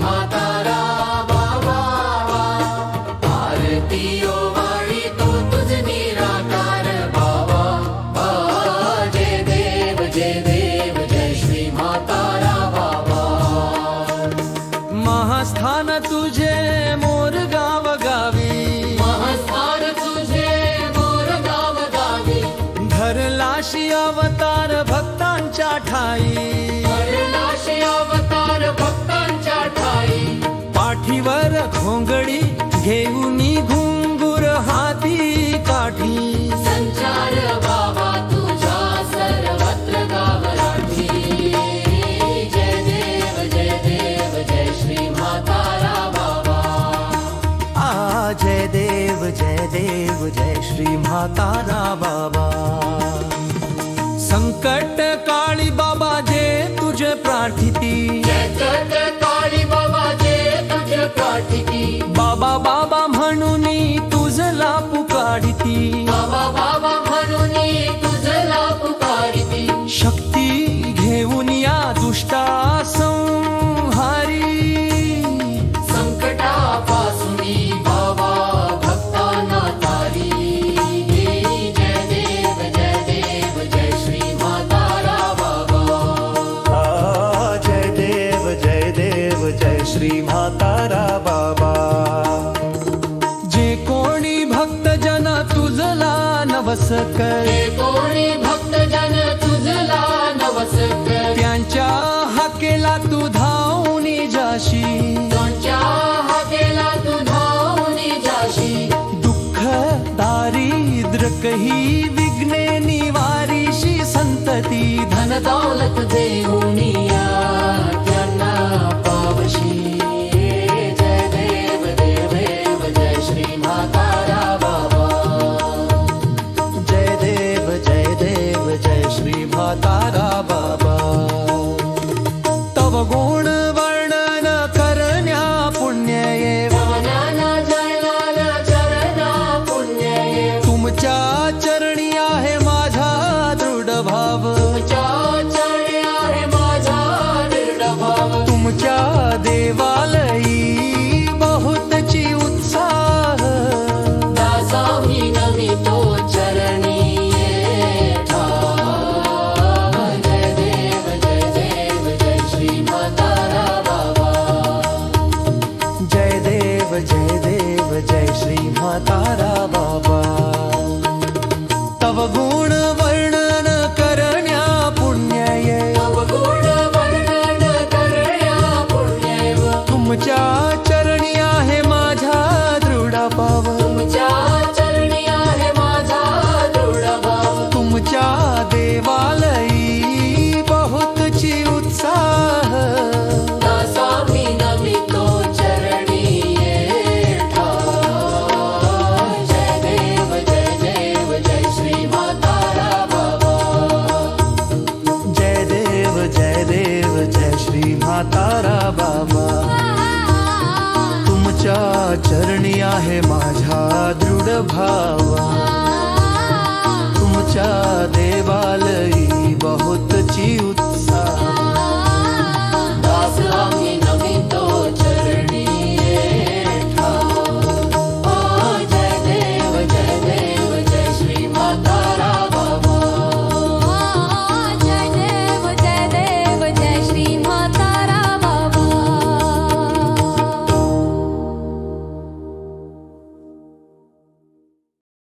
म्हातारा बाबा आरती ओवाळी तो तुझ निराकार बाबा जय देव जय श्री म्हातारा बाबा। महास्थान तुझे मोर गाव गावी महास्थान तुझे मोर गाव गावी धरलाशी अवतार भक्तांच्या ठाई धरलाशी अवतार भक्तांच्या ठाई पाठीवर घोंगडी घेऊनी घुंगुर हाती काठी संचार बाबा तुझा सर्वत्र गावराठी जय देव जय श्री म्हातारा बाबा जय देव जय श्री म्हातारा बाबा। संकट काळी बाबा जे तुझे प्रार्थिती संकट काळी बाबा जे तुझे प्रार्थिती बाबा बाबा म्हणूनी तुझला पुकारिती बाबा बाबा म्हणून तुझला पुकारिती शक्ती घेऊन या दुष्टा संहारी संकटापासून बाबा भक्तांना तारी जय देव जय श्री म्हातारा बाबा जय देव जय श्री म्हातारा बाबा। जे कोणी भक्त जन तुझला नवस कर कोणी भक्त जन तुझला नवस कर त्यांच्या हाकेला तू धावून जाशी तुझ्या हाकेला तू धावून जाशी दुःख दारिद्र कही विघ्ने निवारीशी संतती धन दौलत देऊन या त्यांना पावशी जय देव जय श्री म्हातारा बाबा जय देव जय श्री म्हातारा बाबा। तव गुण वर्णन करण्या पुण्य ये तुमच्या चरणी आहे माझा दृढ भाव तुमच्या देवालयी बहुतची उत्साह दासाही नमी तो चरणी जय देव जय श्री म्हातारा बाबा जय देव जय श्री म्हातारा बाबा। तव गुण वर्णन करण्या पुण्य ये तुमच्या चरणी आहे माझा दृढ भाव तुमच्या चरणी आहे माझा दृढ भाव तुमच्या देवालयी बहुतची उत्साह दासाभी नमी तो चरणी जय देव जय श्री म्हातारा बाबा जय देव जय श्री म्हातारा बाबा। तुमच्या चरणी आहे माझा दृढ भाव